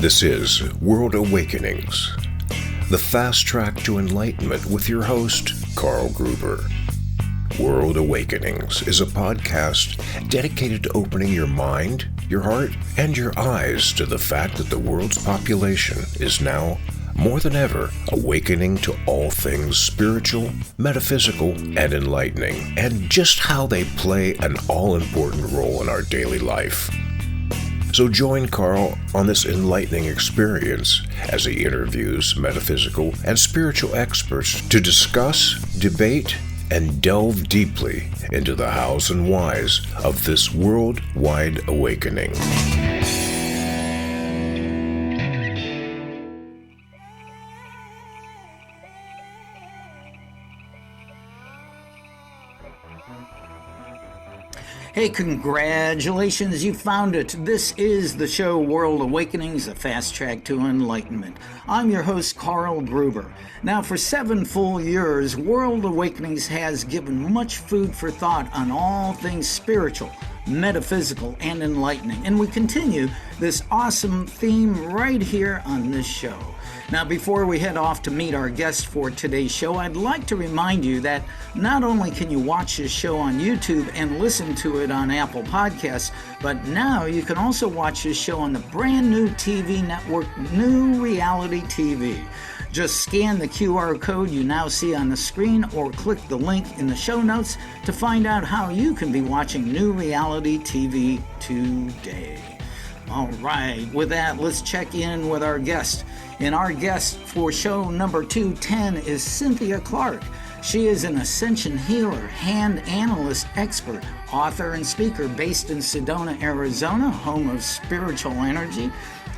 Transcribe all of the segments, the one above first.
This is World Awakenings, the fast track to enlightenment with your host, Carl Gruber. World Awakenings is a podcast dedicated to opening your mind, your heart, and your eyes to the fact that the world's population is now, more than ever, awakening to all things spiritual, metaphysical, and enlightening, and just how they play an all-important role in our daily life. So join Carl on this enlightening experience as he interviews metaphysical and spiritual experts to discuss, debate, and delve deeply into the hows and whys of this worldwide awakening. Hey, congratulations, you found it. This is the show World Awakenings, a fast track to enlightenment. I'm your host, Carl Gruber. Now, for 7 full years, World Awakenings has given much food for thought on all things spiritual, metaphysical, and enlightening. And we continue this awesome theme right here on this show. Now, before we head off to meet our guest for today's show, I'd like to remind you that not only can you watch this show on YouTube and listen to it on Apple Podcasts, but now you can also watch this show on the brand new TV network, New Reality TV. Just scan the QR code you now see on the screen or click the link in the show notes to find out how you can be watching New Reality TV today. All right, with that, let's check in with our guest. And our guest for show number 210 is Cynthia Clark. She is an Ascension healer, hand analyst expert, author and speaker based in Sedona, Arizona, home of spiritual energy.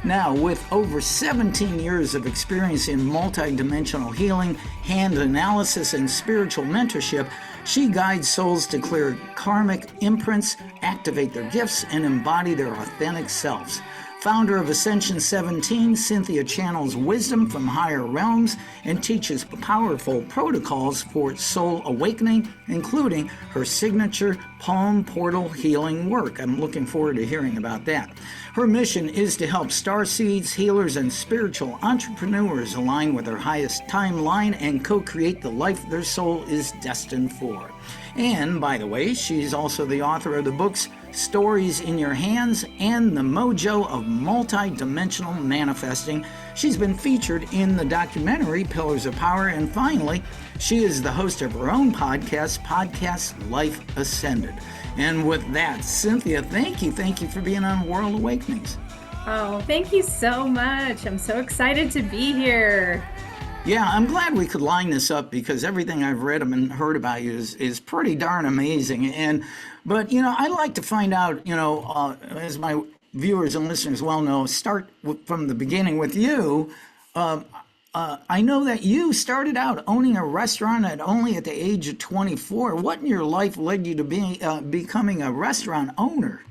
Now, with over 17 years of experience in multidimensional healing, hand analysis, and spiritual mentorship, she guides souls to clear karmic imprints, activate their gifts, and embody their authentic selves. Founder of Ascension 17, Cynthia channels wisdom from higher realms and teaches powerful protocols for soul awakening, including her signature palm portal healing work. I'm looking forward to hearing about that. Her mission is to help starseeds, healers, and spiritual entrepreneurs align with their highest timeline and co-create the life their soul is destined for. And, by the way, she's also the author of the books Stories in Your Hands and The Mojo of Multidimensional Manifesting. She's been featured in the documentary Pillars of Power, and finally, she is the host of her own podcast Life Ascended. And with that, Cynthia, thank you for being on World Awakenings. Oh, thank you so much. I'm so excited to be here. Yeah, I'm glad we could line this up because everything I've read and heard about you is pretty darn amazing. But I'd like to find out, as my viewers and listeners well know, start from the beginning with you. I know that you started out owning a restaurant only at the age of 24. What in your life led you to becoming a restaurant owner?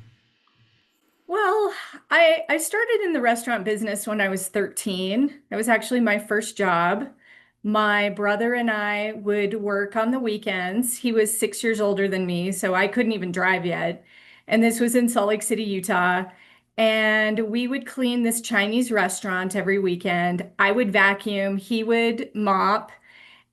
Well, I started in the restaurant business when I was 13. It was actually my first job. My brother and I would work on the weekends. He was 6 years older than me, so I couldn't even drive yet. And this was in Salt Lake City, Utah. And we would clean this Chinese restaurant every weekend. I would vacuum, he would mop,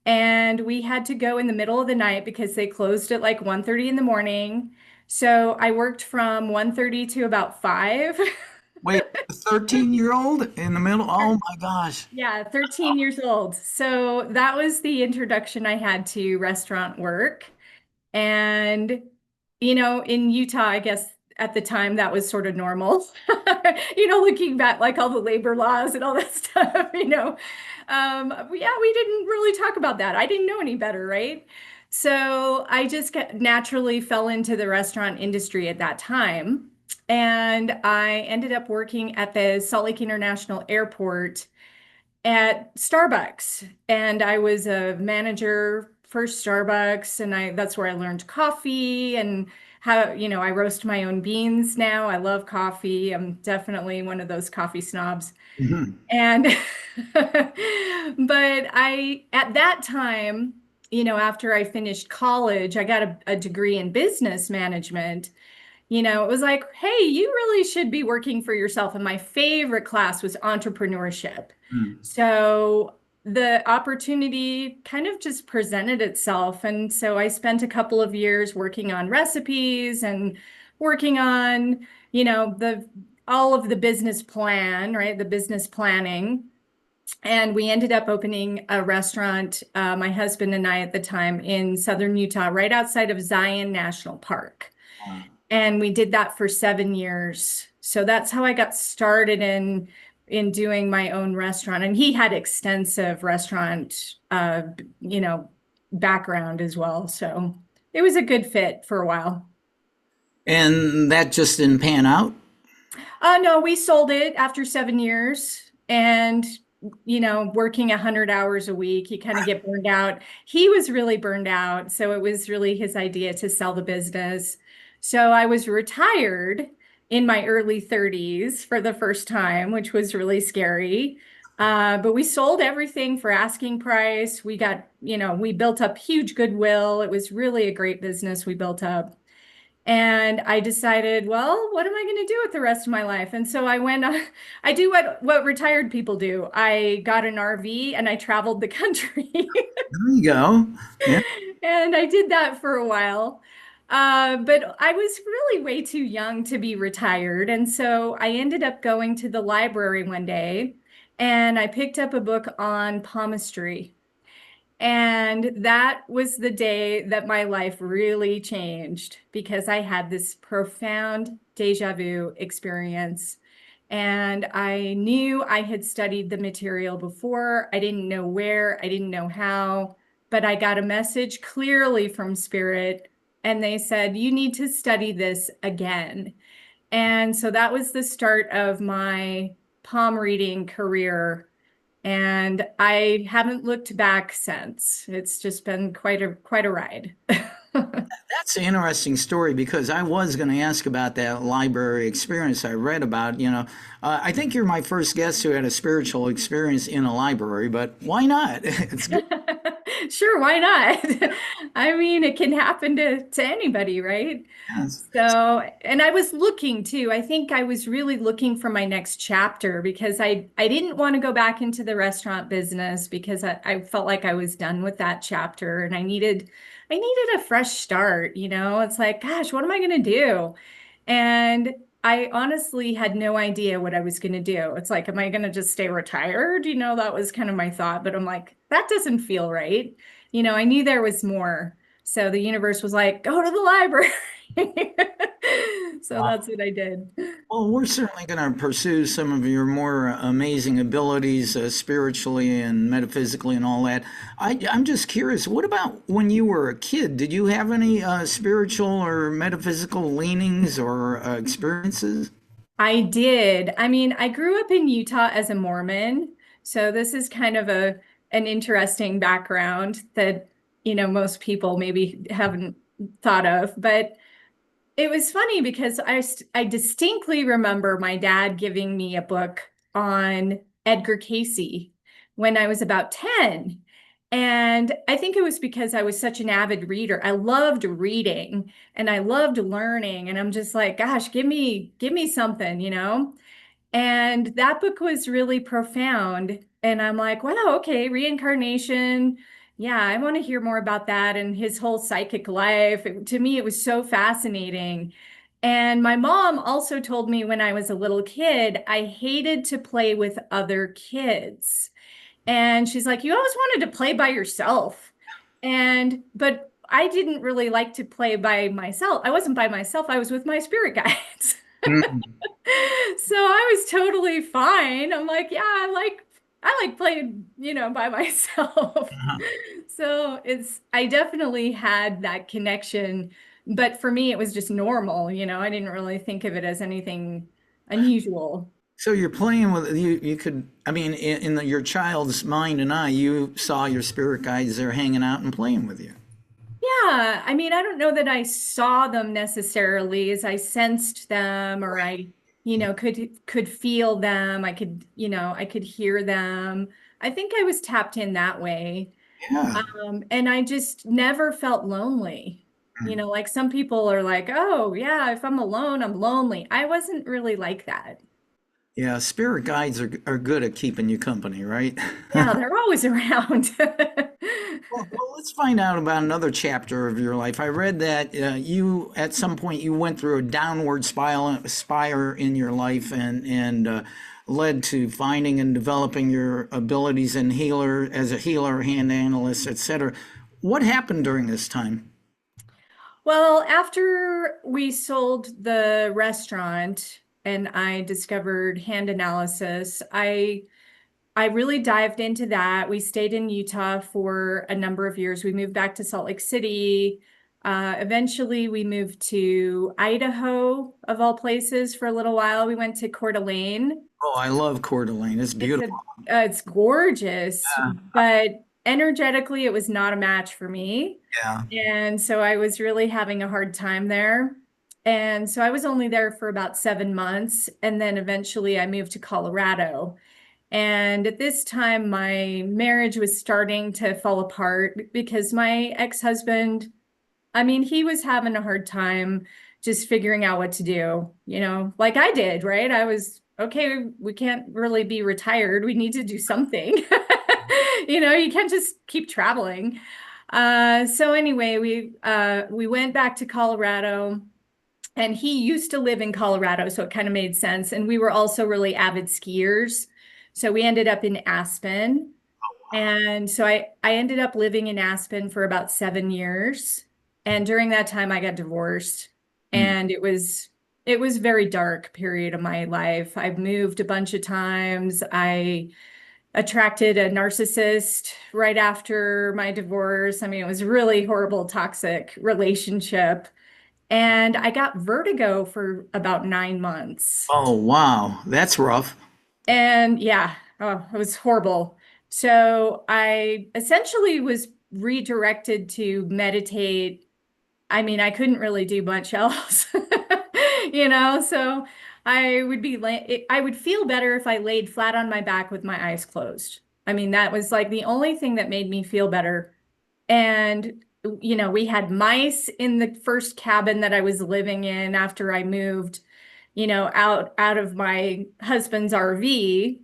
and we had to go in the middle of the night because they closed at like 1:30 in the morning. So I worked from 1:30 to about 5. Wait, a 13-year-old in the middle? Oh my gosh. Yeah, 13 years old. So that was the introduction I had to restaurant work. And, in Utah, I guess at the time that was sort of normal, looking back, like all the labor laws and all that stuff, Yeah, we didn't really talk about that. I didn't know any better, right? So I just naturally fell into the restaurant industry at that time. And I ended up working at the Salt Lake International Airport at Starbucks. And I was a manager for Starbucks. And that's where I learned coffee and how, I roast my own beans now. I love coffee. I'm definitely one of those coffee snobs. Mm-hmm. And, but at that time, after I finished college, I got a degree in business management. it was like, hey, you really should be working for yourself. And my favorite class was entrepreneurship. Mm. So the opportunity kind of just presented itself. And so I spent a couple of years working on recipes and working on, the all of the business plan, right? The business planning. And we ended up opening a restaurant, my husband and I at the time, in southern Utah, right outside of Zion National Park. Wow. And we did that for 7 years. So that's how I got started in doing my own restaurant. And he had extensive restaurant, background as well. So it was a good fit for a while. And that just didn't pan out? No, we sold it after 7 years, and working 100 hours a week, you kind of get burned out. He was really burned out, so it was really his idea to sell the business. So I was retired in my early 30s for the first time, which was really scary. But we sold everything for asking price. We built up huge goodwill. It was really a great business we built up. And I decided, well, what am I going to do with the rest of my life? And so I went, I do what retired people do. I got an RV and I traveled the country. There you go. Yeah. And I did that for a while. But I was really way too young to be retired. And so I ended up going to the library one day and I picked up a book on palmistry. And that was the day that my life really changed because I had this profound deja vu experience. And I knew I had studied the material before. I didn't know where, I didn't know how, but I got a message clearly from Spirit. And they said, you need to study this again. And so that was the start of my palm reading career, and I haven't looked back since. It's just been quite a ride. That's an interesting story because I was going to ask about that library experience I read about. I think you're my first guest who had a spiritual experience in a library, but why not? It's good. Sure, why not? I mean, it can happen to anybody, right? Yes. So, and I was looking too. I think I was really looking for my next chapter because I didn't want to go back into the restaurant business because I felt like I was done with that chapter and I needed a fresh start, It's like, gosh, what am I going to do? And I honestly had no idea what I was going to do. It's like, am I going to just stay retired? That was kind of my thought, but I'm like, that doesn't feel right. I knew there was more. So the universe was like, go to the library. So that's what I did. Well, we're certainly going to pursue some of your more amazing abilities spiritually and metaphysically and all that. I'm just curious, what about when you were a kid? Did you have any spiritual or metaphysical leanings or experiences? I did. I mean, I grew up in Utah as a Mormon. So this is kind of an interesting background that, most people maybe haven't thought of. But it was funny because I distinctly remember my dad giving me a book on Edgar Casey when I was about 10. And I think it was because I was such an avid reader. I loved reading and I loved learning. And I'm just like, gosh, give me something. And that book was really profound. And I'm like, wow, okay, reincarnation. Yeah, I want to hear more about that and his whole psychic life. To me, it was so fascinating. And my mom also told me when I was a little kid, I hated to play with other kids. And she's like, you always wanted to play by yourself. But I didn't really like to play by myself. I wasn't by myself, I was with my spirit guides. Mm. So I was totally fine. I'm like, yeah, I like playing, by myself. Uh-huh. So I definitely had that connection, but for me it was just normal, I didn't really think of it as anything unusual. So you're playing with you could, I mean, your child's mind and eye, you saw your spirit guides there hanging out and playing with you. Yeah, I mean, I don't know that I saw them necessarily as I sensed them or I, could feel them. I could hear them. I think I was tapped in that way. Yeah. And I just never felt lonely. You know, like some people are like, oh, yeah, if I'm alone, I'm lonely. I wasn't really like that. Yeah, spirit guides are good at keeping you company, right? Yeah, they're always around. Well, let's find out about another chapter of your life. I read that you, at some point, you went through a downward spire in your life, and led to finding and developing your abilities in healer as a healer, hand analyst, etc. What happened during this time? Well, after we sold the restaurant and I discovered hand analysis, I really dived into that. We stayed in Utah for a number of years. We moved back to Salt Lake City. Eventually, we moved to Idaho, of all places, for a little while. We went to Coeur d'Alene. Oh, I love Coeur d'Alene. It's It's beautiful. it's gorgeous, but energetically, it was not a match for me. Yeah. And so I was really having a hard time there. And so I was only there for about 7 months. And then eventually I moved to Colorado. And at this time, my marriage was starting to fall apart because my ex-husband, I mean, he was having a hard time just figuring out what to do, like I did, right? I was, okay, we can't really be retired. We need to do something. You can't just keep traveling. So anyway, we went back to Colorado, and he used to live in Colorado, so it kind of made sense. And we were also really avid skiers. So we ended up in Aspen. And so I ended up living in Aspen for about 7 years. And during that time I got divorced. Mm. And it was a very dark period of my life. I've moved a bunch of times. I attracted a narcissist right after my divorce. I mean, it was a really horrible, toxic relationship. And I got vertigo for about 9 months. Oh, wow. That's rough. And yeah, oh, it was horrible. So I essentially was redirected to meditate. I mean, I couldn't really do much else, so I would feel better if I laid flat on my back with my eyes closed. I mean, that was like the only thing that made me feel better. And, we had mice in the first cabin that I was living in after I moved, out of my husband's RV.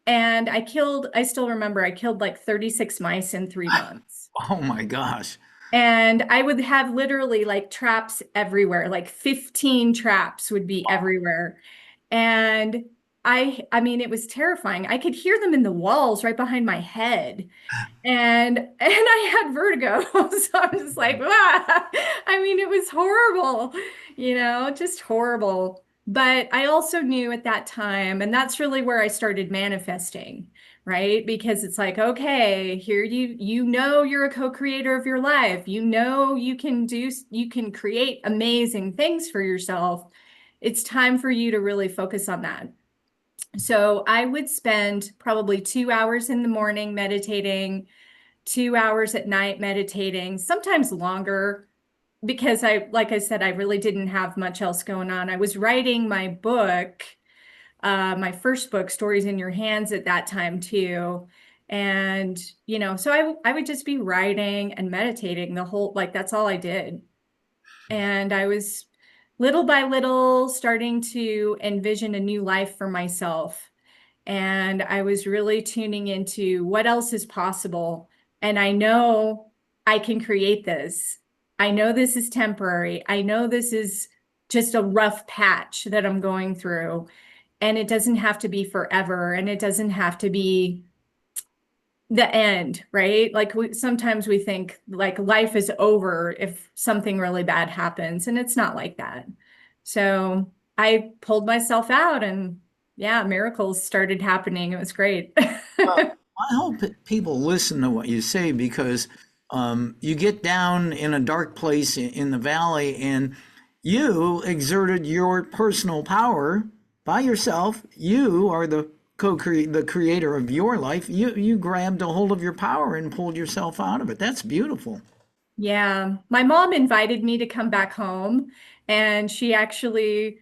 And I still remember I killed like 36 mice in 3 months. Oh my gosh. And I would have literally like traps everywhere, like 15 traps would be everywhere. And I mean, it was terrifying. I could hear them in the walls right behind my head. And I had vertigo. So I'm just like, ah. I mean, it was horrible, just horrible. But I also knew at that time, and that's really where I started manifesting, right? Because it's like, okay, here you're a co-creator of your life. You can create amazing things for yourself. It's time for you to really focus on that. So I would spend probably 2 hours in the morning meditating, 2 hours at night meditating, sometimes longer, because like I said, I really didn't have much else going on. I was writing my book, my first book, Stories in Your Hands, at that time too. And, so I would just be writing and meditating like that's all I did. And I was little by little starting to envision a new life for myself. And I was really tuning into what else is possible. And I know I can create this. I know this is temporary. I know this is just a rough patch that I'm going through. And it doesn't have to be forever. And it doesn't have to be the end, right? Like sometimes we think like life is over if something really bad happens, and it's not like that. So I pulled myself out, and yeah, miracles started happening. It was great. Well, I hope people listen to what you say, because you get down in a dark place in the valley, and you exerted your personal power by yourself. You are the the creator of your life. You grabbed a hold of your power and pulled yourself out of it. That's beautiful. Yeah, my mom invited me to come back home, and she actually,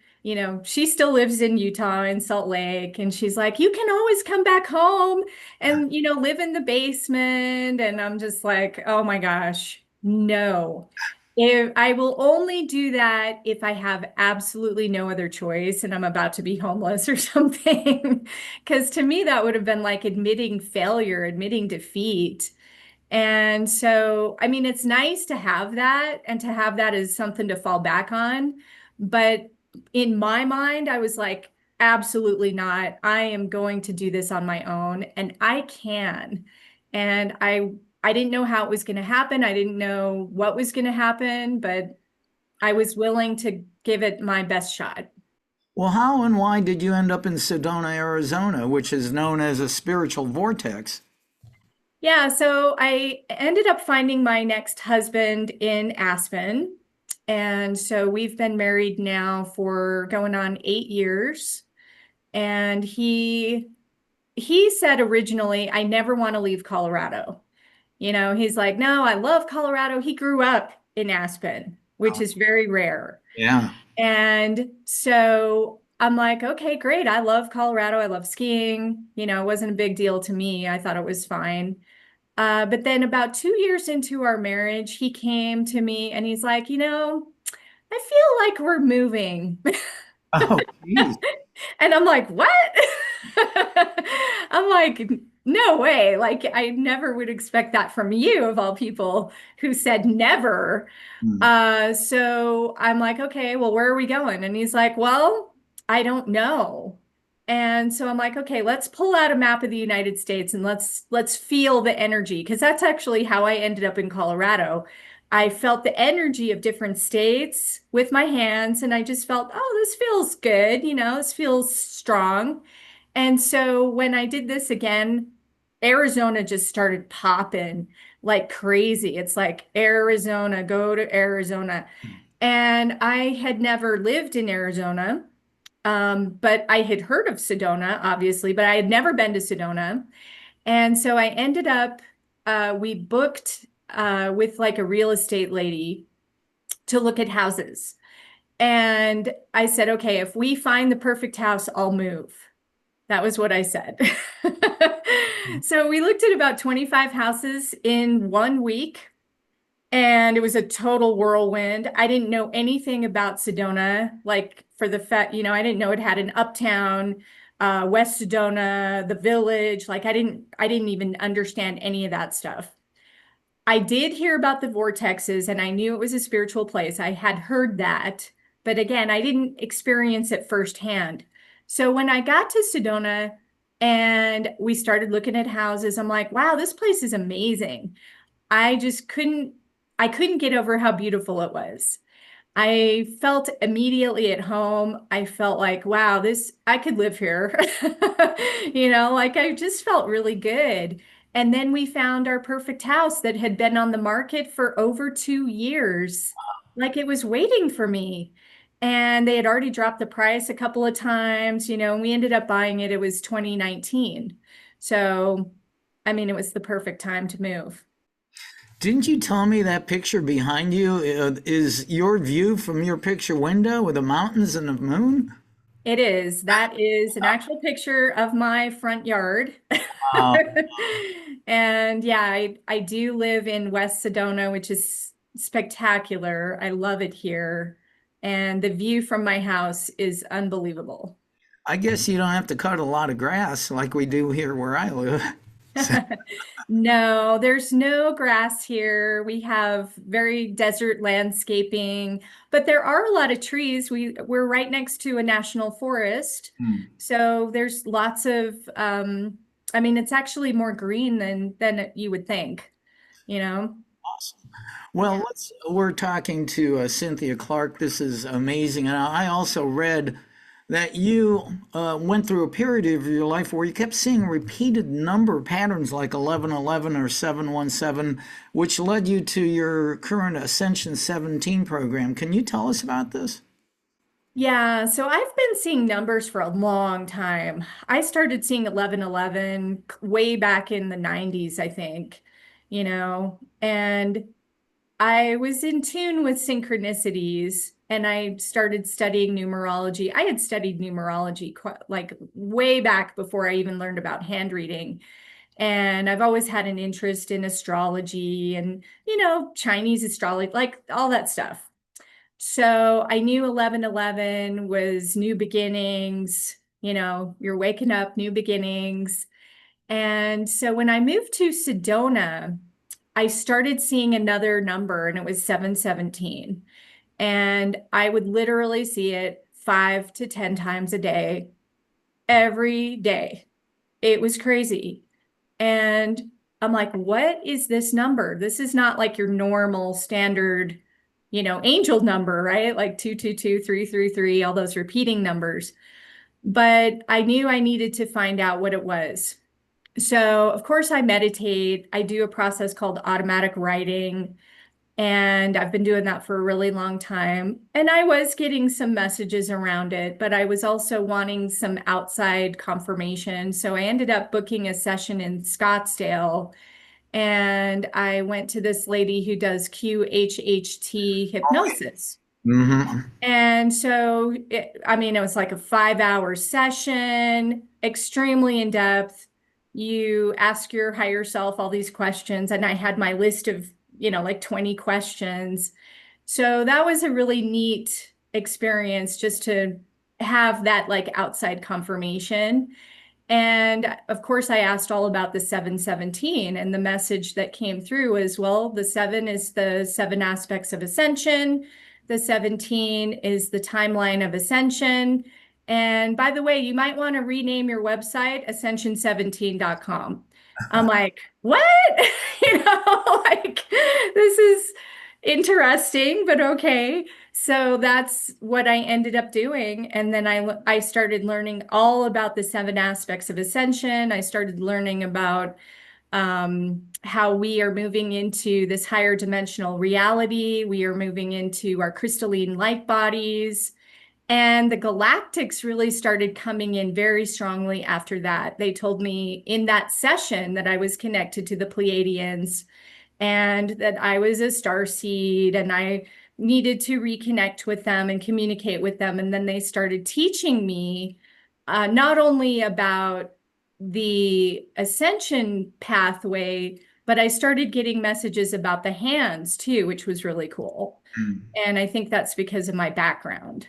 she still lives in Utah in Salt Lake, and she's like, "You can always come back home and, live in the basement." And I'm just like, "Oh my gosh, no." If I will only do that if I have absolutely no other choice and I'm about to be homeless or something. Because to me, that would have been like admitting failure, admitting defeat. And so, I mean, it's nice to have that and to have that as something to fall back on. But in my mind, I was like, absolutely not. I am going to do this on my own and I can. And I didn't know how it was going to happen. I didn't know what was going to happen, but I was willing to give it my best shot. Well, how and why did you end up in Sedona, Arizona, which is known as a spiritual vortex? Yeah, so I ended up finding my next husband in Aspen. And so we've been married now for going on 8 years. And he said originally, I never want to leave Colorado. He's like, no, I love Colorado. He grew up in Aspen, which is very rare. Yeah. And so I'm like, okay, great. I love Colorado. I love skiing. It wasn't a big deal to me. I thought it was fine. But then about 2 years into our marriage, he came to me and he's like, I feel like we're moving. Oh, geez. And I'm like, what? I'm like, no way. Like, I never would expect that from you, of all people who said never. Hmm. So I'm like, okay, well, where are we going? And he's like, well, I don't know. And so I'm like, okay, let's pull out a map of the United States and let's feel the energy, because that's actually how I ended up in Colorado. I felt the energy of different states with my hands, and I just felt, oh, this feels good, this feels strong. And so when I did this again, Arizona just started popping like crazy. It's like Arizona, go to Arizona. And I had never lived in Arizona, but I had heard of Sedona, obviously, but I had never been to Sedona. And so I ended up, we booked with like a real estate lady to look at houses. And I said, okay, if we find the perfect house, I'll move. That was what I said. So we looked at about 25 houses in 1 week, and it was a total whirlwind. I didn't know anything about Sedona, like for the fact, I didn't know it had an uptown, West Sedona, the village. Like I didn't even understand any of that stuff. I did hear about the vortexes and I knew it was a spiritual place. I had heard that, but again, I didn't experience it firsthand. So when I got to Sedona and we started looking at houses, I'm like, wow, this place is amazing. I just couldn't get over how beautiful it was. I felt immediately at home. I felt like, wow, I could live here. Like I just felt really good. And then we found our perfect house that had been on the market for over 2 years. Like it was waiting for me. And they had already dropped the price a couple of times, and we ended up buying it. It was 2019. So, I mean, it was the perfect time to move. Didn't you tell me that picture behind you is your view from your picture window with the mountains and the moon? It is. That is an actual picture of my front yard. Uh, And yeah, I do live in West Sedona, which is spectacular. I love it here. And the view from my house is unbelievable. I guess you don't have to cut a lot of grass like we do here where I live. No, there's no grass here. We have very desert landscaping, but there are a lot of trees. We're right next to a national forest. Hmm. So there's lots of I mean, it's actually more green than you would think, you know? Well, we're talking to Cynthia Clark. This is amazing. And I also read that you went through a period of your life where you kept seeing repeated number patterns like 1111 or 717, which led you to your current Ascension 17 program. Can you tell us about this? Yeah, so I've been seeing numbers for a long time. I started seeing 1111 way back in the 90s, I think, and I was in tune with synchronicities and I started studying numerology. I had studied numerology quite, like way back before I even learned about hand reading. And I've always had an interest in astrology and, you know, Chinese astrology, like all that stuff. So I knew 1111 was new beginnings, you know, you're waking up, new beginnings. And so when I moved to Sedona, I started seeing another number and it was 717. And I would literally see it 5 to 10 times a day, every day. It was crazy. And I'm like, what is this number? This is not like your normal standard, you know, angel number, right? Like 222, 333, all those repeating numbers. But I knew I needed to find out what it was. So, of course, I meditate. I do a process called automatic writing. And I've been doing that for a really long time. And I was getting some messages around it, but I was also wanting some outside confirmation. So I ended up booking a session in Scottsdale. And I went to this lady who does QHHT hypnosis. Mm-hmm. And so, I mean, it was like a 5 hour session, extremely in depth. You ask your higher self all these questions, and I had my list of, you know, like 20 questions. So that was a really neat experience just to have that like outside confirmation. And of course, I asked all about the 717, and the message that came through is, well, the 7 is the 7 aspects of ascension. The 17 is the timeline of ascension. And by the way, you might want to rename your website ascension17.com. I'm like, what? You know, like this is interesting, but okay. So that's what I ended up doing. And then I started learning all about the 7 aspects of ascension. I started learning about how we are moving into this higher dimensional reality. We are moving into our crystalline light bodies. And the galactics really started coming in very strongly after that. They told me in that session that I was connected to the Pleiadians and that I was a star seed and I needed to reconnect with them and communicate with them. And then they started teaching me not only about the ascension pathway, but I started getting messages about the hands too, which was really cool. And I think that's because of my background.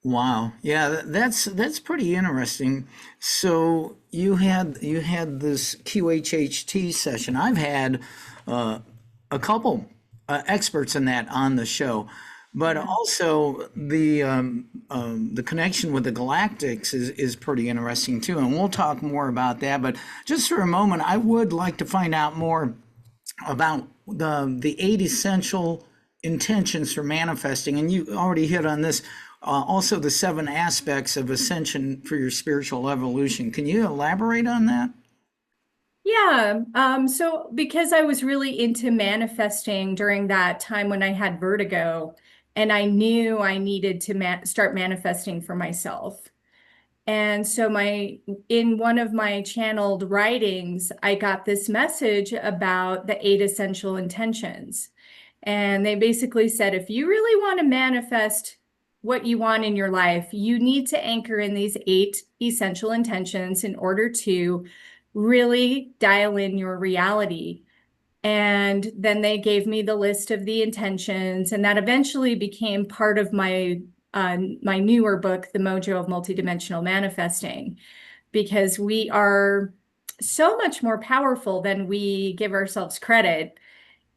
Wow. Yeah, that's pretty interesting. So you had this QHHT session. I've had uh, a couple experts in that on the show, but also the connection with the galactics is pretty interesting too, and we'll talk more about that. But just for a moment, I would like to find out more about the 8 essential intentions for manifesting, and you already hit on this. Also, the 7 aspects of ascension for your spiritual evolution. Can you elaborate on that? Yeah. So because I was really into manifesting during that time when I had vertigo, and I knew I needed to start manifesting for myself. And so in one of my channeled writings, I got this message about the 8 essential intentions. And they basically said, if you really want to manifest what you want in your life, you need to anchor in these 8 essential intentions in order to really dial in your reality. And then they gave me the list of the intentions, and that eventually became part of my newer book, The Mojo of Multidimensional Manifesting, because we are so much more powerful than we give ourselves credit.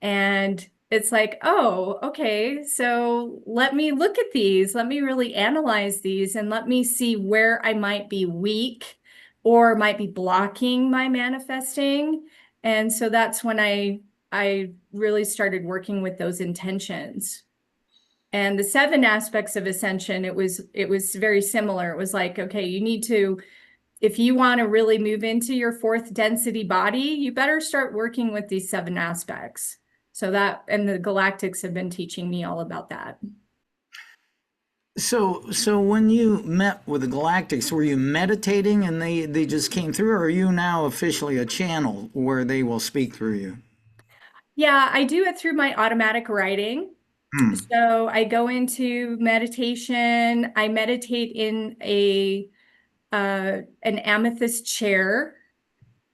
And it's like, oh, okay, so let me look at these, let me really analyze these, and let me see where I might be weak or might be blocking my manifesting. And so that's when I really started working with those intentions. And the 7 aspects of ascension, it was very similar. It was like, okay, you need to, if you want to really move into your 4th density body, you better start working with these 7 aspects. So that, and the galactics have been teaching me all about that. So when you met with the galactics, were you meditating and they just came through, or are you now officially a channel where they will speak through you? Yeah, I do it through my automatic writing. Hmm. So I go into meditation. I meditate in an amethyst chair.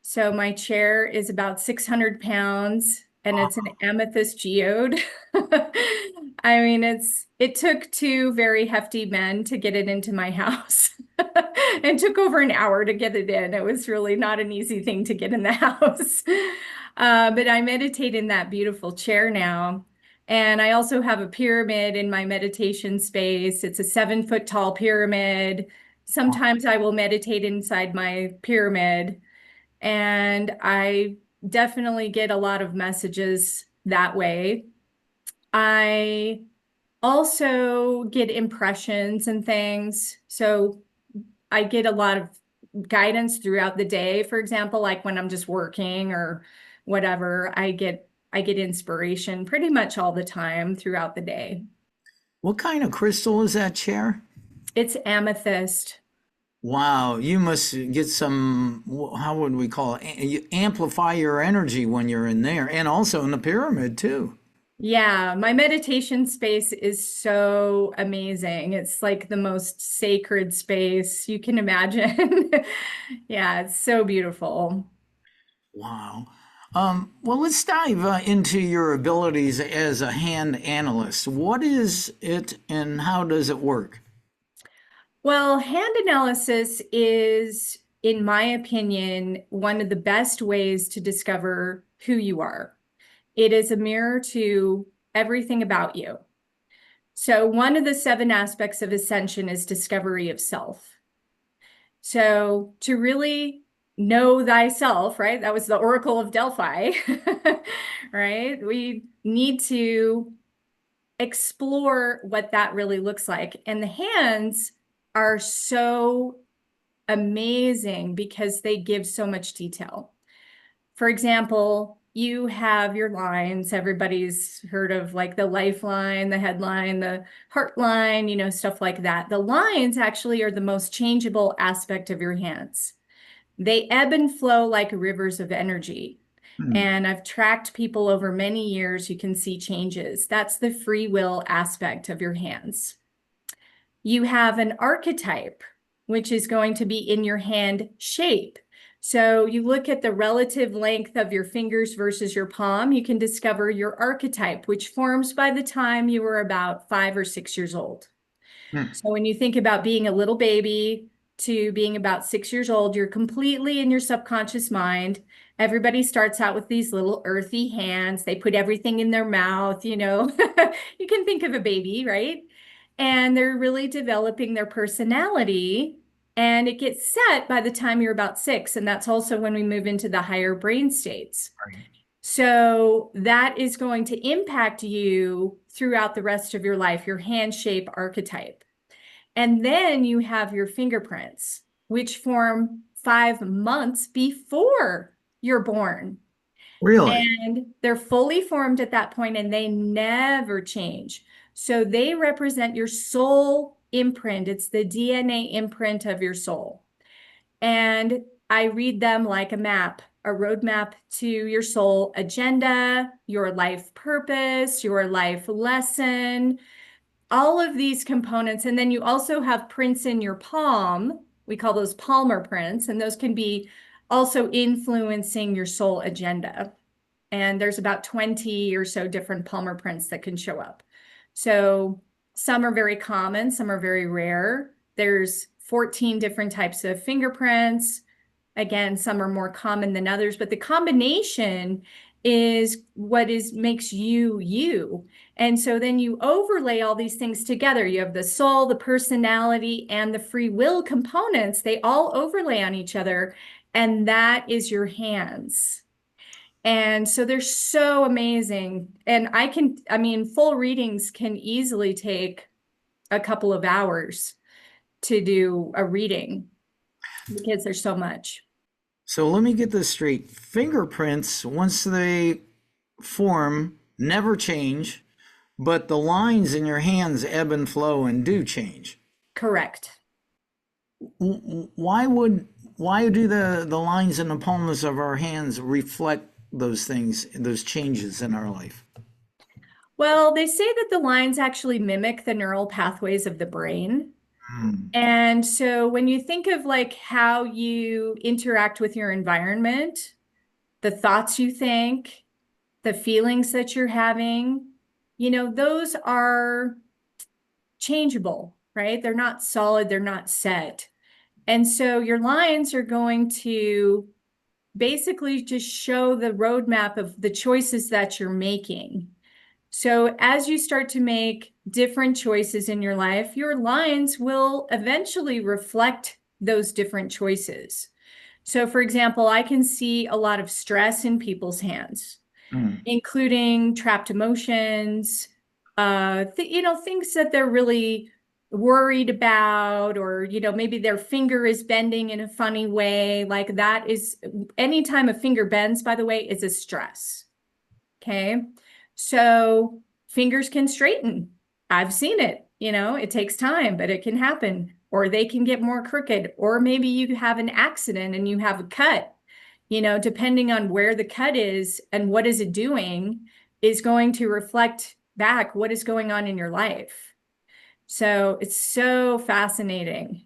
So my chair is about 600 pounds and it's an amethyst geode. I mean, it took two very hefty men to get it into my house. It took over an hour to get it in. It was really not an easy thing to get in the house. But I meditate in that beautiful chair now. And I also have a pyramid in my meditation space. It's a 7-foot tall pyramid. Sometimes I will meditate inside my pyramid. And I definitely get a lot of messages that way. I also get impressions and things. So I get a lot of guidance throughout the day. For example, like when I'm just working or whatever, I get inspiration pretty much all the time throughout the day. What kind of crystal is that chair? It's amethyst. Wow, you must get some, how would we call it? You amplify your energy when you're in there, and also in the pyramid too. Yeah, my meditation space is so amazing. It's like the most sacred space you can imagine. Yeah, it's so beautiful. Wow. Well, let's dive into your abilities as a hand analyst. What is it and how does it work? Well, hand analysis is, in my opinion, one of the best ways to discover who you are. It is a mirror to everything about you. So, one of the 7 aspects of Ascension is discovery of self. So, to really know thyself, right? That was the Oracle of Delphi, right? We need to explore what that really looks like. And the hands are so amazing because they give so much detail. For example, you have your lines. Everybody's heard of like the lifeline, the headline, the heart line, stuff like that. The lines actually are the most changeable aspect of your hands. They ebb and flow like rivers of energy. Hmm. And I've tracked people over many years. You can see changes. That's the free will aspect of your hands. You have an archetype, which is going to be in your hand shape. So you look at the relative length of your fingers versus your palm, you can discover your archetype, which forms by the time you were about 5 or 6 years old. Hmm. So when you think about being a little baby to being about 6 years old, you're completely in your subconscious mind. Everybody starts out with these little earthy hands. They put everything in their mouth, You can think of a baby, right? And they're really developing their personality. And it gets set by the time you're about 6. And that's also when we move into the higher brain states. Right. So that is going to impact you throughout the rest of your life, your hand shape archetype. And then you have your fingerprints, which form 5 months before you're born. Really? And they're fully formed at that point and they never change. So they represent your soul imprint. It's the DNA imprint of your soul. And I read them like a map, a roadmap to your soul agenda, your life purpose, your life lesson, all of these components. And then you also have prints in your palm. We call those palmar prints, and those can be also influencing your soul agenda. And there's about 20 or so different palmar prints that can show up. So some are very common, some are very rare. There's 14 different types of fingerprints. Again, some are more common than others, but the combination is what makes you you. And so then you overlay all these things together. You have the soul, the personality, and the free will components. They all overlay on each other, and that is your hands. And so they're so amazing. And full readings can easily take a couple of hours to do a reading because there's so much. So let me get this straight. Fingerprints, once they form, never change, but the lines in your hands ebb and flow and do change. Correct. Why do the lines in the palms of our hands reflect those things, those changes in our life? Well, they say that the lines actually mimic the neural pathways of the brain. Mm. And so when you think of like how you interact with your environment, the thoughts you think, the feelings that you're having, those are changeable, right? They're not solid, they're not set. And so your lines are going to basically just show the roadmap of the choices that you're making. So as you start to make different choices in your life, your lines will eventually reflect those different choices. So, for example, I can see a lot of stress in people's hands, Mm. including trapped emotions, things that they're really worried about, or, maybe their finger is bending in a funny way. Like that is, anytime a finger bends, by the way, is a stress. Okay. So fingers can straighten. I've seen it, it takes time, but it can happen. Or they can get more crooked. Or maybe you have an accident and you have a cut, depending on where the cut is and what is it doing is going to reflect back what is going on in your life. So it's so fascinating.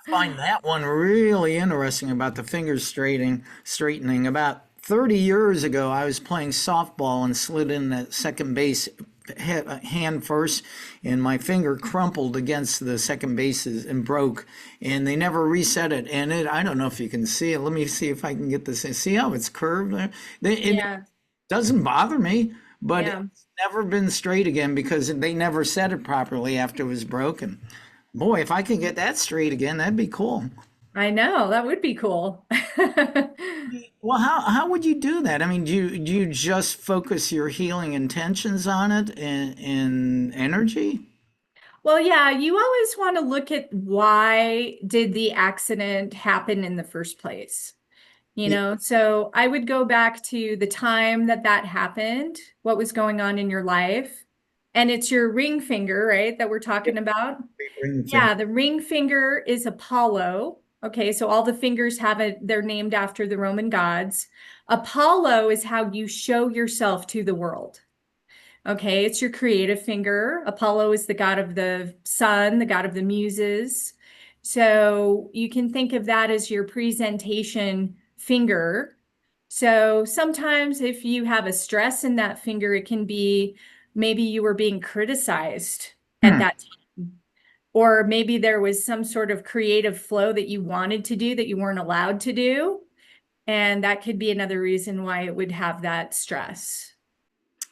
Find that one really interesting about the fingers straightening. About 30 years ago, I was playing softball and slid in the second base hand first, and my finger crumpled against the second bases and broke, and they never reset it. And I don't know if you can see it. Let me see if I can get this. See how it's curved there? It Yeah. doesn't bother me, but Yeah. it's never been straight again because they never set it properly after it was broken. Boy, if I could get that straight again, that'd be cool. I know that would be cool. Well, how would you do that? I mean, do you just focus your healing intentions on it in energy? Well, yeah, you always want to look at why did the accident happen in the first place? Yeah. So I would go back to the time that that happened, what was going on in your life. And it's your ring finger, right, that we're talking about. Ring finger. Yeah, the ring finger is Apollo. Okay, so all the fingers have it, they're named after the Roman gods. Apollo is how you show yourself to the world. Okay, it's your creative finger. Apollo is the god of the sun, the god of the muses. So you can think of that as your presentation finger. So sometimes if you have a stress in that finger, it can be maybe you were being criticized at Hmm. that time, or maybe there was some sort of creative flow that you wanted to do that you weren't allowed to do. And that could be another reason why it would have that stress.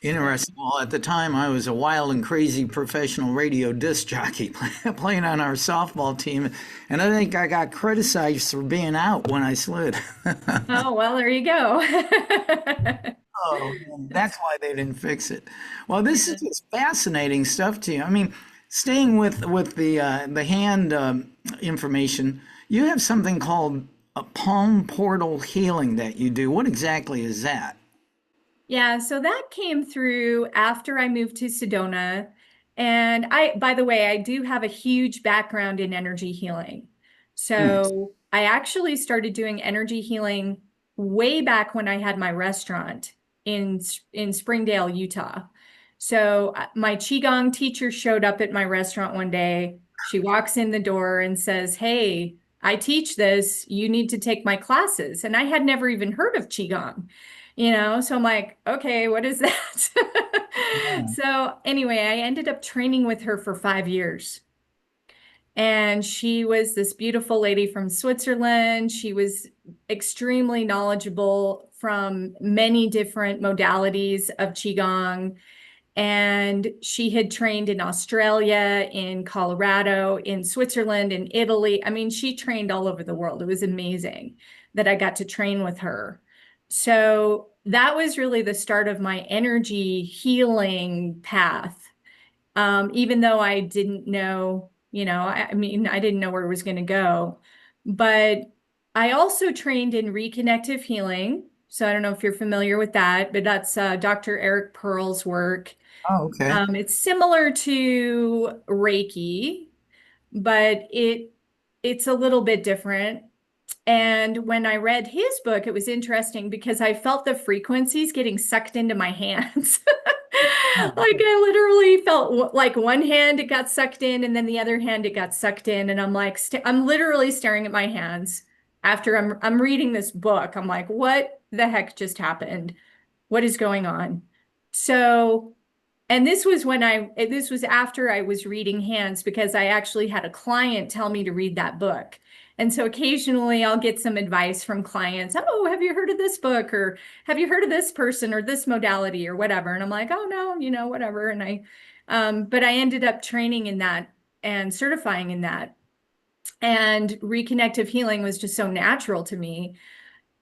Interesting. Well, at the time, I was a wild and crazy professional radio disc jockey playing on our softball team, and I think I got criticized for being out when I slid. Oh, well, there you go. Oh, that's why they didn't fix it. Well, this is just fascinating stuff to you. I mean, staying with the hand information, you have something called a palm portal healing that you do. What exactly is that? Yeah, so that came through after I moved to Sedona. And by the way, I do have a huge background in energy healing. Hmm. So I actually started doing energy healing way back when I had my restaurant in Springdale, Utah. So my Qigong teacher showed up at my restaurant one day. She walks in the door and says, "Hey, I teach this. You need to take my classes." And I had never even heard of Qigong. So I'm like, okay, what is that? So anyway, I ended up training with her for 5 years. And she was this beautiful lady from Switzerland. She was extremely knowledgeable from many different modalities of Qigong. And she had trained in Australia, in Colorado, in Switzerland, in Italy. I mean, she trained all over the world. It was amazing that I got to train with her. So that was really the start of my energy healing path. Even though I didn't know, I mean, I didn't know where it was going to go. But I also trained in reconnective healing. So I don't know if you're familiar with that, but that's Dr. Eric Pearl's work. Oh, okay. It's similar to Reiki, but it's a little bit different. And when I read his book, it was interesting because I felt the frequencies getting sucked into my hands. Like I literally felt like one hand it got sucked in and then the other hand it got sucked in and I'm like I'm literally staring at my hands after I'm reading this book. I'm like, what the heck just happened? What is going on? So, and this was after I was reading hands because I actually had a client tell me to read that book. And so occasionally I'll get some advice from clients. Oh, have you heard of this book? Or have you heard of this person or this modality or whatever? And I'm like, oh no, whatever. And but I ended up training in that and certifying in that. And reconnective healing was just so natural to me.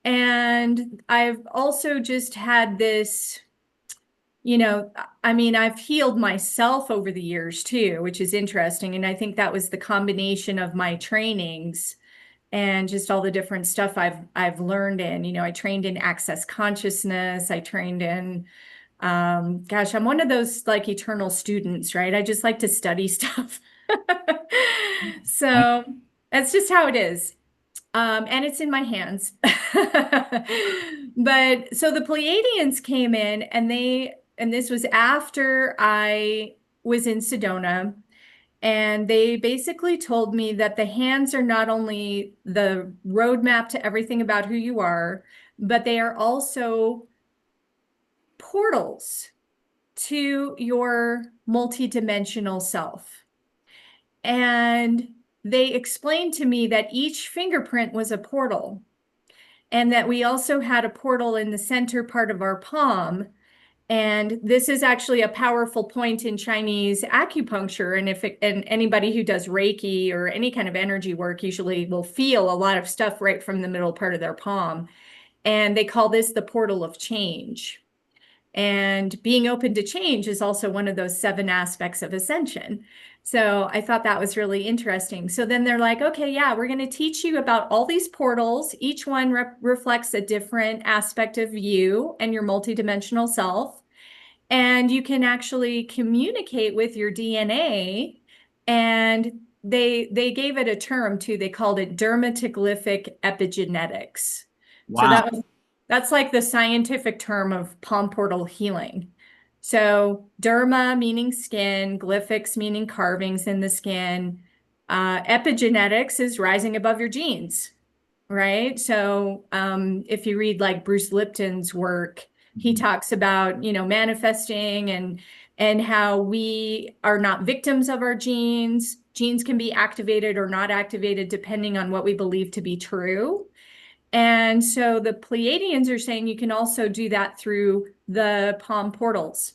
And I've also just had this, I mean, I've healed myself over the years too, which is interesting. And I think that was the combination of my trainings and just all the different stuff I've learned in. I trained in access consciousness. I trained in gosh, I'm one of those like eternal students, right? I just like to study stuff. So that's just how it is. And it's in my hands. But so the Pleiadians came in and this was after I was in Sedona. And they basically told me that the hands are not only the roadmap to everything about who you are, but they are also portals to your multidimensional self. And they explained to me that each fingerprint was a portal, and that we also had a portal in the center part of our palm. And this is actually a powerful point in Chinese acupuncture. And anybody who does Reiki or any kind of energy work usually will feel a lot of stuff right from the middle part of their palm. And they call this the portal of change. And being open to change is also one of those 7 aspects of ascension. So I thought that was really interesting. So then they're like, okay, yeah, we're going to teach you about all these portals. Each one reflects a different aspect of you and your multidimensional self. And you can actually communicate with your DNA. And they gave it a term too. They called it dermatoglyphic epigenetics. So Wow. that's like the scientific term of palm portal healing. So derma meaning skin, glyphics meaning carvings in the skin. Epigenetics is rising above your genes, right? So if you read like Bruce Lipton's work, he talks about, manifesting and how we are not victims of our genes. Genes can be activated or not activated depending on what we believe to be true. And so the Pleiadians are saying you can also do that through the palm portals,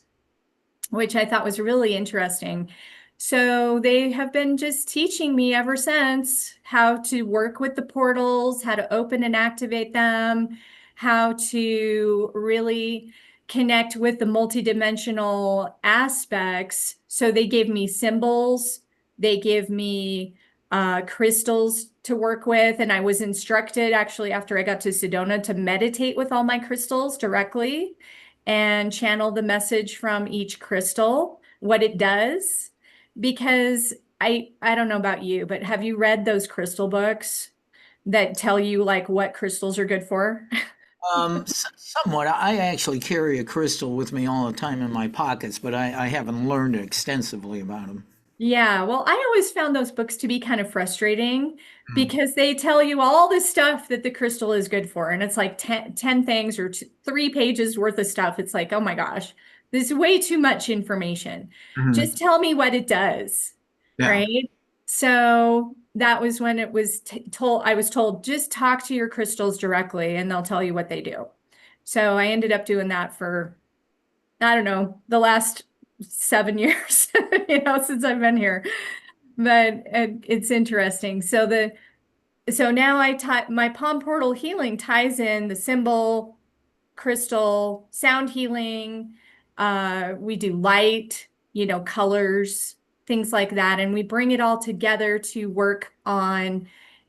which I thought was really interesting. So they have been just teaching me ever since how to work with the portals, how to open and activate them, how to really connect with the multidimensional aspects. So they gave me symbols, they give me crystals to work with. And I was instructed actually after I got to Sedona to meditate with all my crystals directly and channel the message from each crystal, what it does. Because I don't know about you, but have you read those crystal books that tell you like what crystals are good for? Somewhat. I actually carry a crystal with me all the time in my pockets, but I haven't learned extensively about them. Yeah, well, I always found those books to be kind of frustrating because they tell you all this stuff that the crystal is good for. And it's like 10 things or 3 pages worth of stuff. It's like, oh my gosh, this is way too much information. Mhm. Just tell me what it does, Yeah. right? So that was when it was told, I was told, just talk to your crystals directly and they'll tell you what they do. So I ended up doing that for I don't know, the last 7 years, since I've been here. But it's interesting. So now I tie my palm portal healing ties in the symbol, crystal, sound healing. We do light, colors, things like that. And we bring it all together to work on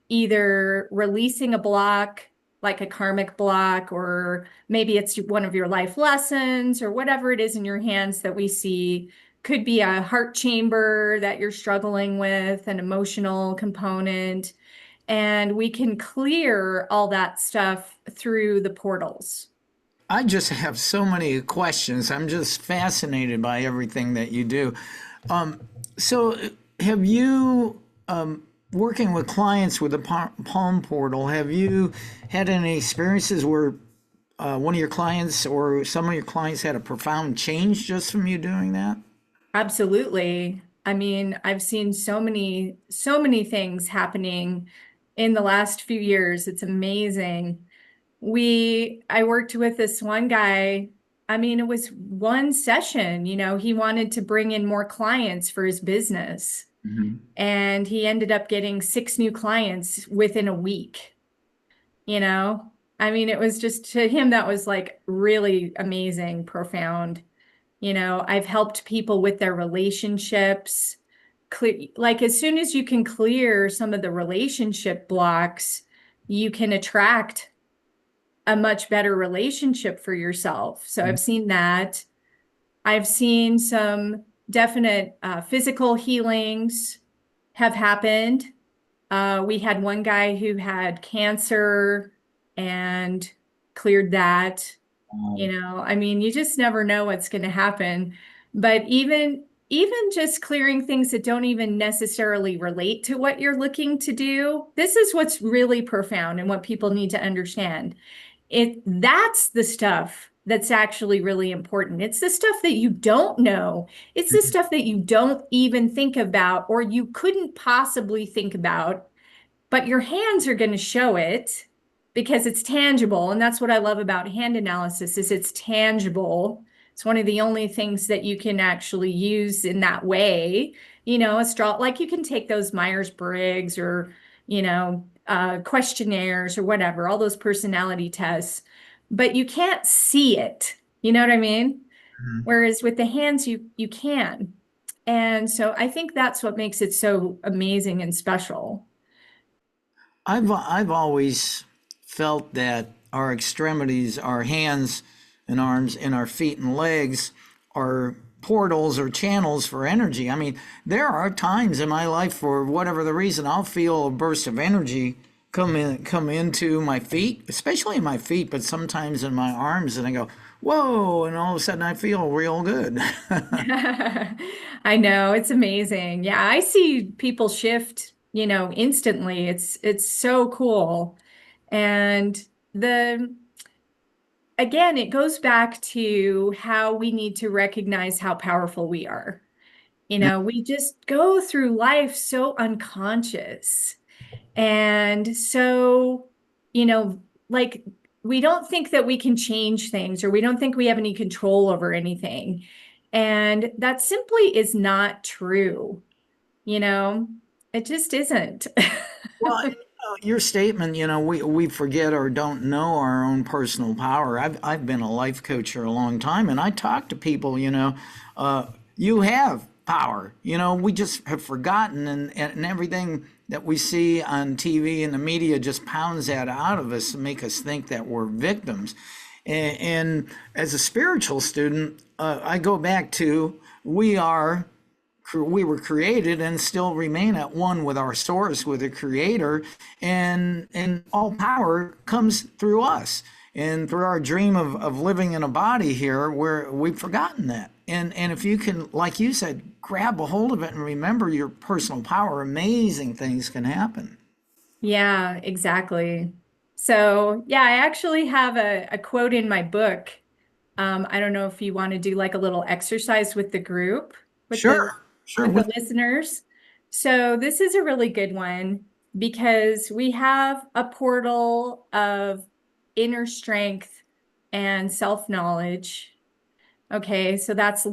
either releasing a block, like a karmic block, or maybe it's one of your life lessons or whatever it is in your hands that we see. Could be a heart chamber that you're struggling with, an emotional component. And we can clear all that stuff through the portals. I just have so many questions. I'm just fascinated by everything that you do. Um, so, have you, working with clients with the Palm Portal, have you had any experiences where one of your clients or some of your clients had a profound change just from you doing that? Absolutely. I mean, I've seen so many things happening in the last few years. It's amazing. I worked with this one guy. I mean, it was one session, he wanted to bring in more clients for his business. Mhm. And he ended up getting 6 new clients within a week, you know? I mean, it was just to him, that was like really amazing, profound. I've helped people with their relationships. Like as soon as you can clear some of the relationship blocks, you can attract a much better relationship for yourself. So I've seen that. I've seen some definite physical healings have happened. We had one guy who had cancer and cleared that. Um, I mean, you just never know what's going to happen. But even just clearing things that don't even necessarily relate to what you're looking to do, this is what's really profound and what people need to understand. That's the stuff that's actually really important. It's the stuff that you don't know. It's the stuff that you don't even think about or you couldn't possibly think about, but your hands are going to show it because it's tangible. And that's what I love about hand analysis is it's tangible. It's one of the only things that you can actually use in that way. Like you can take those Myers-Briggs or, questionnaires or whatever, all those personality tests, but you can't see it. You know what I mean? Whereas with the hands, you can. And so I think that's what makes it so amazing and special. I've always felt that our extremities, our hands and arms, and our feet and legs are portals or channels for energy. I mean, there are times in my life, for whatever the reason, I'll feel a burst of energy come into my feet, especially in my feet, but sometimes in my arms, and I go, whoa, and all of a sudden I feel real good. I know, it's amazing. Yeah, I see people shift, instantly. It's so cool. And the again, it goes back to how we need to recognize how powerful we are. We just go through life so unconscious. And so, you know, like we don't think that we can change things or we don't think we have any control over anything. And that simply is not true. You know, it just isn't. Well, your statement, we forget or don't know our own personal power. I've been a life coach for a long time, and I talk to people, you have power. We just have forgotten, and everything that we see on TV and the media just pounds that out of us and make us think that we're victims. And as a spiritual student, I go back to we were created and still remain at one with our source, with the creator, and all power comes through us and through our dream of living in a body here where we've forgotten that. And if you can, like you said, grab a hold of it and remember your personal power, amazing things can happen. Yeah, exactly. So, yeah, I actually have a quote in my book. I don't know if you want to do like a little exercise with the group, with the Sure, sure. with the listeners. So this is a really good one because we have a portal of inner strength and self-knowledge. Okay, so that's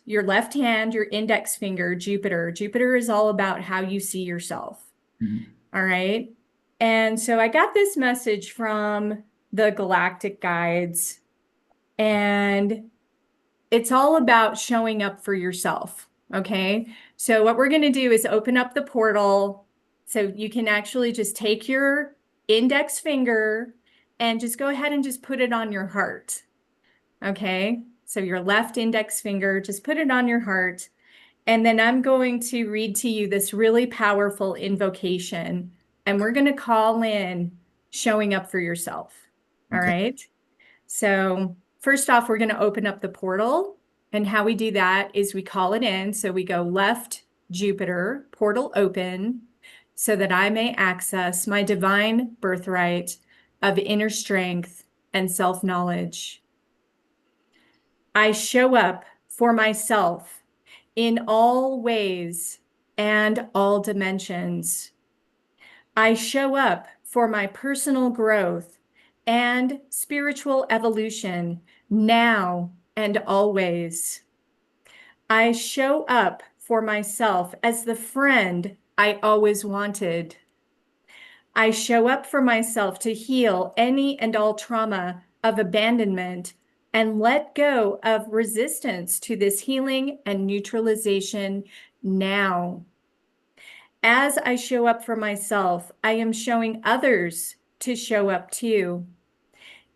your left hand, your index finger, Jupiter. Jupiter is all about how you see yourself. Mhm. All right. And so I got this message from the galactic guides, and it's all about showing up for yourself. Okay. So what we're going to do is open up the portal. So you can actually just take your index finger and just go ahead and just put it on your heart. Okay. So your left index finger, just put it on your heart. And then I'm going to read to you this really powerful invocation. And we're going to call in showing up for yourself. All Okay. right. So first off, we're going to open up the portal. And how we do that is we call it in. So we go left Jupiter, portal open, so that I may access my divine birthright of inner strength and self-knowledge. I show up for myself in all ways and all dimensions. I show up for my personal growth and spiritual evolution now and always. I show up for myself as the friend I always wanted. I show up for myself to heal any and all trauma of abandonment and let go of resistance to this healing and neutralization now. As I show up for myself, I am showing others to show up too.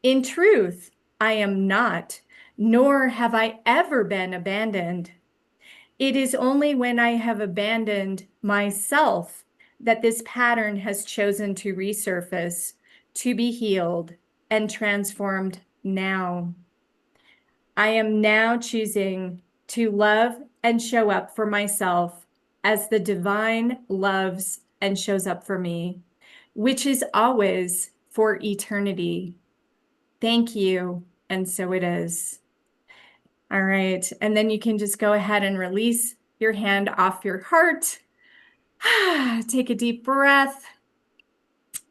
In truth, I am not, nor have I ever been abandoned. It is only when I have abandoned myself that this pattern has chosen to resurface, to be healed and transformed now. I am now choosing to love and show up for myself as the divine loves and shows up for me, which is always for eternity. Thank you. And so it is. All right. And then you can just go ahead and release your hand off your heart. Take a deep breath.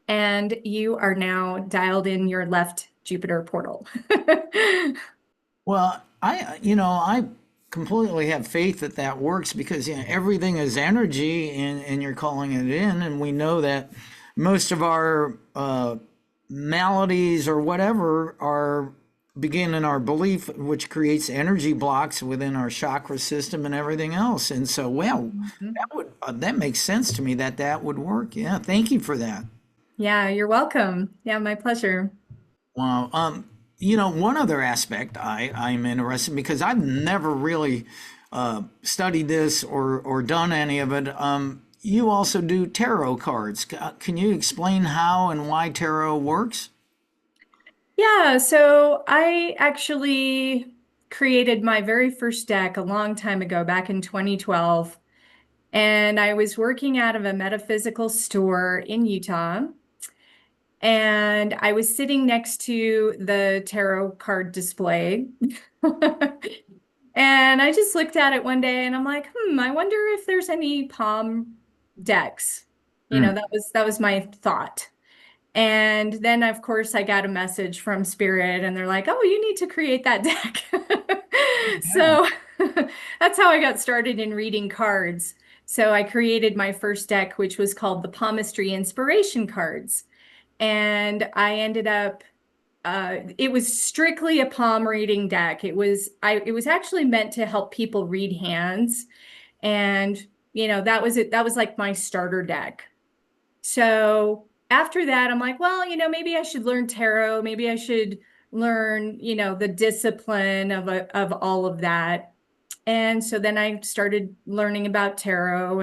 And you are now dialed in your left Jupiter portal. Well, I completely have faith that that works because everything is energy, and you're calling it in, and we know that most of our maladies or whatever are begin in our belief, which creates energy blocks within our chakra system and everything else. And so, well, that makes sense to me that that would work. Yeah, thank you for that. Yeah, you're welcome. Yeah, my pleasure. Wow. One other aspect I'm interested in, because I've never really studied this or done any of it. You also do tarot cards. Can you explain how and why tarot works? Yeah, so I actually created my very first deck a long time ago, back in 2012. And I was working out of a metaphysical store in Utah. And I was sitting next to the tarot card display. And I just looked at it one day and I'm like, I wonder if there's any palm decks. Hmm. That was my thought. And then, of course, I got a message from Spirit, and they're like, oh, you need to create that deck. Yeah. So that's how I got started in reading cards. So I created my first deck, which was called the Palmistry Inspiration Cards. And I ended up, it was strictly a palm reading deck. It was actually meant to help people read hands. And, that was it. That was like my starter deck. So after that, I'm like, well, maybe I should learn tarot. Maybe I should learn, the discipline of all of that. And so then I started learning about tarot,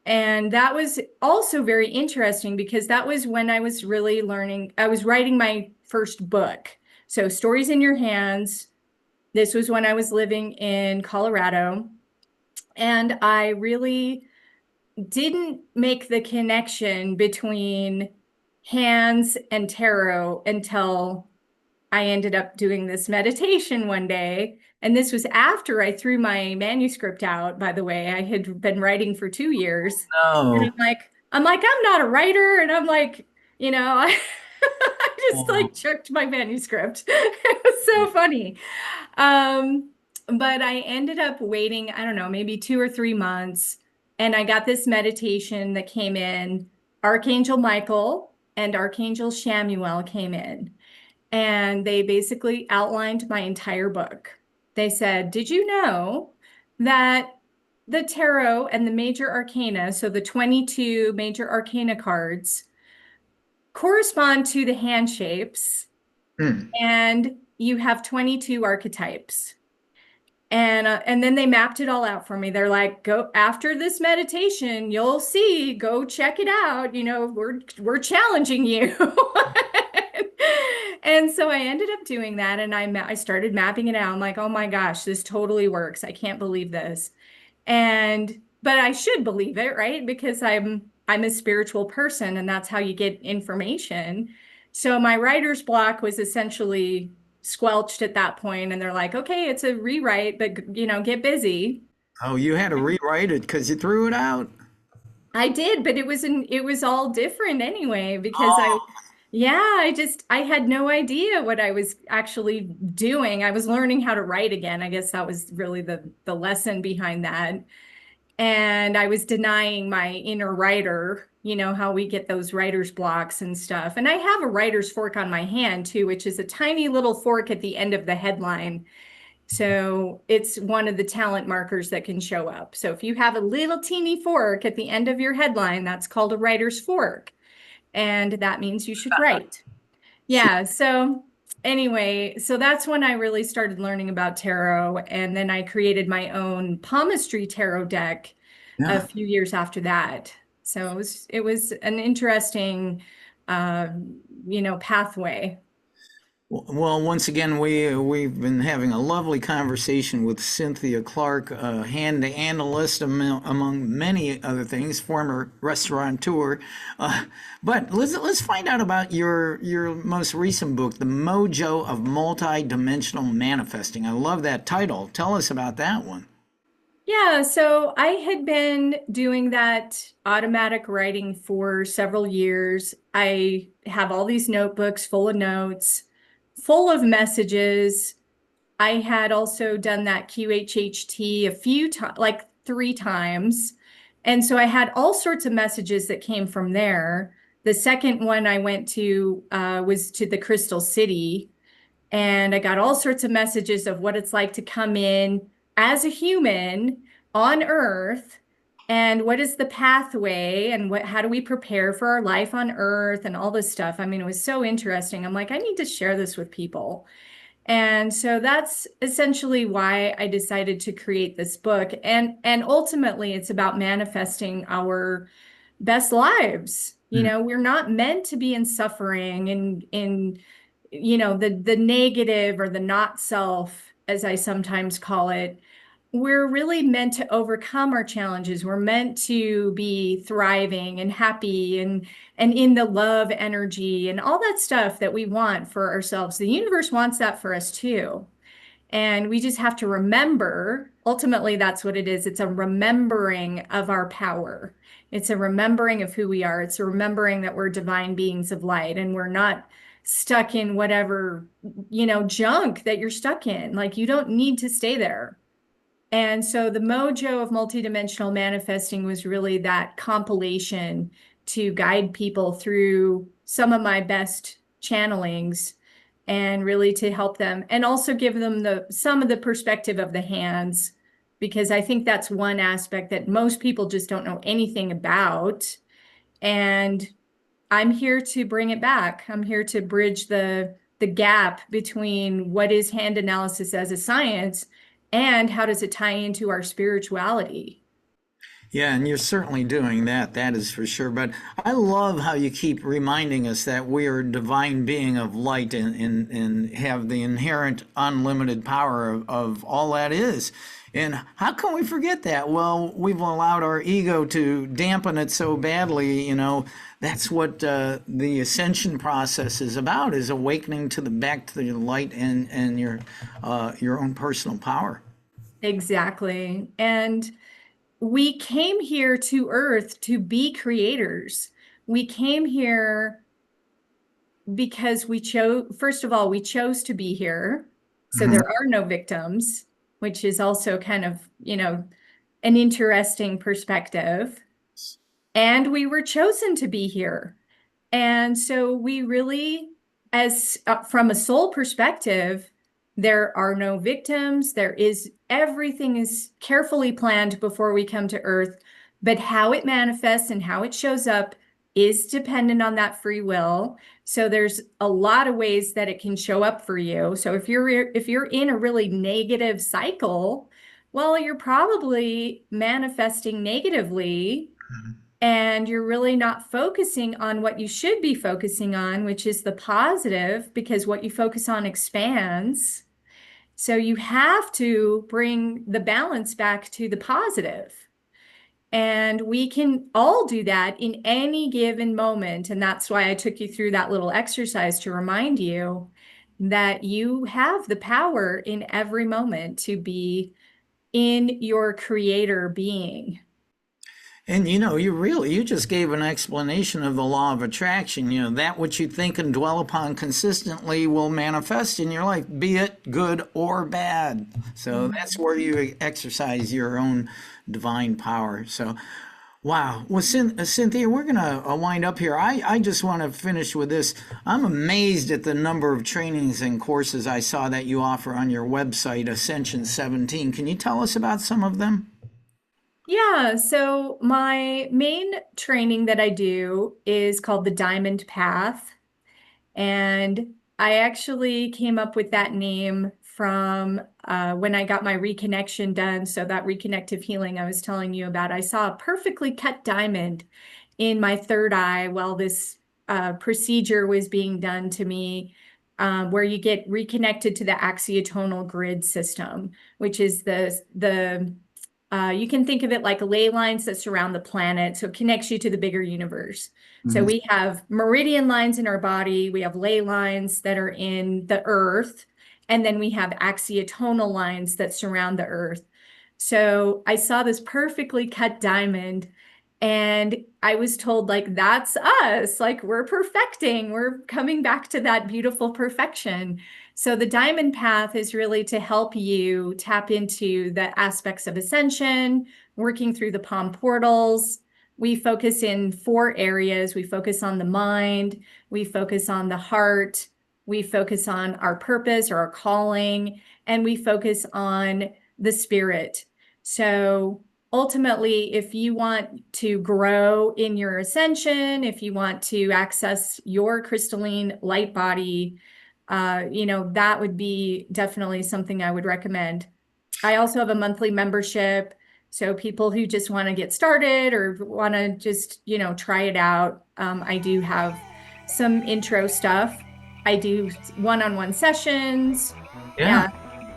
and that was also very interesting because that was when I was really learning. I was writing my first book. So Stories in Your Hands. This was when I was living in Colorado, and I really didn't make the connection between hands and tarot until I ended up doing this meditation one day. And this was after I threw my manuscript out, by the way. I had been writing for 2 years. And No. I'm not a writer. And I'm like, I just Oh, like chucked my manuscript. It was so funny. Um, but I ended up waiting, I don't know, maybe 2 or 3 months. And I got this meditation that came in. Archangel Michael and Archangel Shamuel came in, and they basically outlined my entire book. They said, did you know that the tarot and the major arcana, so the 22 major arcana cards, correspond to the hand shapes, hmm. and you have 22 archetypes. And then they mapped it all out for me. They're like, go after this meditation, you'll see, go check it out. We're challenging you. And so I ended up doing that, and I started mapping it out. I'm like, oh my gosh, this totally works. I can't believe this. But I should believe it, right? Because I'm a spiritual person, and that's how you get information. So my writer's block was essentially squelched at that point, and they're like, okay, it's a rewrite, but get busy. Oh, you had to rewrite it because you threw it out. I did, but it was all different anyway because Oh, I had no idea what I was actually doing. I was learning how to write again. I guess that was really the lesson behind that. And I was denying my inner writer, how we get those writer's blocks and stuff. And I have a writer's fork on my hand too, which is a tiny little fork at the end of the headline. So it's one of the talent markers that can show up. So if you have a little teeny fork at the end of your headline, that's called a writer's fork. And that means you should write. Yeah. So anyway, so that's when I really started learning about tarot. And then I created my own palmistry tarot deck a yeah. few years after that. So it was an interesting, uh, pathway. Well, once again, we've been having a lovely conversation with Cynthia Clark, hand analyst among many other things, former restaurateur. Uh, but let's find out about your most recent book, The Mojo of Multidimensional Manifesting. I love that title. Tell us about that one. Yeah, so I had been doing that automatic writing for several years. I have all these notebooks full of notes, full of messages. I had also done that QHHT a few times, like 3 times. And so I had all sorts of messages that came from there. The second one I went to was to the Crystal City, and I got all sorts of messages of what it's like to come in as a human on Earth, and what is the pathway, and how do we prepare for our life on Earth, and all this stuff. I mean, it was so interesting. I'm like, I need to share this with people. And so that's essentially why I decided to create this book. And ultimately it's about manifesting our best lives. We're not meant to be in suffering and in the negative or the not self, as I sometimes call it. We're really meant to overcome our challenges. We're meant to be thriving and happy and in the love energy and all that stuff that we want for ourselves. The universe wants that for us too. And we just have to remember, ultimately, that's what it is. It's a remembering of our power. It's a remembering of who we are. It's a remembering that we're divine beings of light and we're not stuck in whatever, junk that you're stuck in. Like, you don't need to stay there. And so the mojo of multidimensional manifesting was really that compilation to guide people through some of my best channelings and really to help them and also give them some of the perspective of the hands, because I think that's one aspect that most people just don't know anything about. And I'm here to bring it back. I'm here to bridge the gap between what is hand analysis as a science and how does it tie into our spirituality. Yeah, and you're certainly doing that. That is for sure. But I love how you keep reminding us that we are a divine being of light and have the inherent unlimited power of all that is. And how can we forget that? Well, we've allowed our ego to dampen it so badly. That's what the ascension process is about: is awakening to the back to the light and your own personal power. Exactly. And we came here to Earth to be creators. We came here because first of all, we chose to be here. So Mhm. there are no victims, which is also kind of, an interesting perspective. And we were chosen to be here. And so we really, as from a soul perspective, there are no victims. Everything is carefully planned before we come to Earth, but how it manifests and how it shows up is dependent on that free will. So there's a lot of ways that it can show up for you. So if you're in a really negative cycle, well, you're probably manifesting negatively. And you're really not focusing on what you should be focusing on, which is the positive, because what you focus on expands. So you have to bring the balance back to the positive. And we can all do that in any given moment. And that's why I took you through that little exercise to remind you that you have the power in every moment to be in your creator being. And you just gave an explanation of the law of attraction. That which you think and dwell upon consistently will manifest in your life, be it good or bad. So that's where you exercise your own divine power. So, wow. Well, Cynthia, we're going to wind up here. I just want to finish with this. I'm amazed at the number of trainings and courses I saw that you offer on your website, Ascension 17. Can you tell us about some of them? Yeah, so my main training that I do is called the Diamond Path. And I actually came up with that name from when I got my reconnection done. So that reconnective healing I was telling you about, I saw a perfectly cut diamond in my third eye while this procedure was being done to me, where you get reconnected to the axiotonal grid system, which is the you can think of it like ley lines that surround the planet. So it connects you to the bigger universe. Mm-hmm. So we have meridian lines in our body. We have ley lines that are in the earth. And then we have axiotonal lines that surround the earth. So I saw this perfectly cut diamond and I was told, like, that's us, like we're perfecting, we're coming back to that beautiful perfection. So the Diamond Path is really to help you tap into the aspects of ascension, working through the palm portals. We focus in 4 areas. We focus on the mind, we focus on the heart, we focus on our purpose or our calling, and we focus on the spirit. So ultimately, if you want to grow in your ascension, if you want to access your crystalline light body, that would be definitely something I would recommend. I also have a monthly membership. So people who just want to get started or want to just, try it out. I do have some intro stuff. I do one-on-one sessions. Yeah.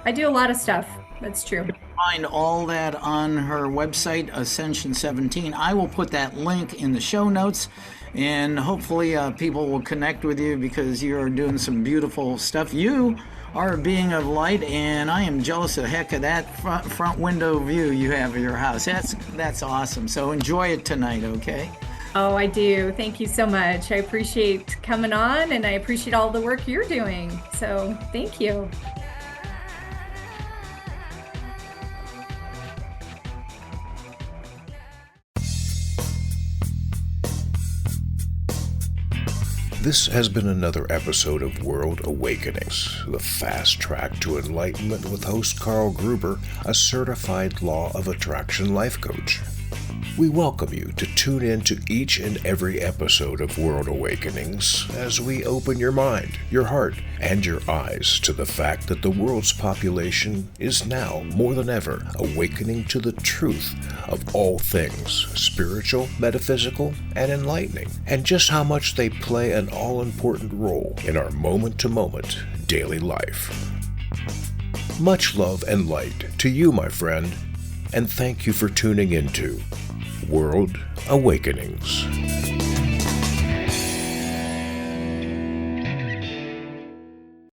I do a lot of stuff. That's true. Find all that on her website, Ascension 17. I will put that link in the show notes, and hopefully people will connect with you because you're doing some beautiful stuff. You are a being of light, and I am jealous of heck of that front window view you have of your house. That's awesome. So enjoy it tonight, okay? Oh, I do. Thank you so much. I appreciate coming on, and I appreciate all the work you're doing. So thank you. This has been another episode of World Awakenings, the fast track to enlightenment with host Carl Gruber, a certified law of attraction life coach. We welcome you to tune in to each and every episode of World Awakenings as we open your mind, your heart, and your eyes to the fact that the world's population is now more than ever awakening to the truth of all things spiritual, metaphysical, and enlightening, and just how much they play an all-important role in our moment-to-moment daily life. Much love and light to you, my friend, and thank you for tuning into World Awakenings.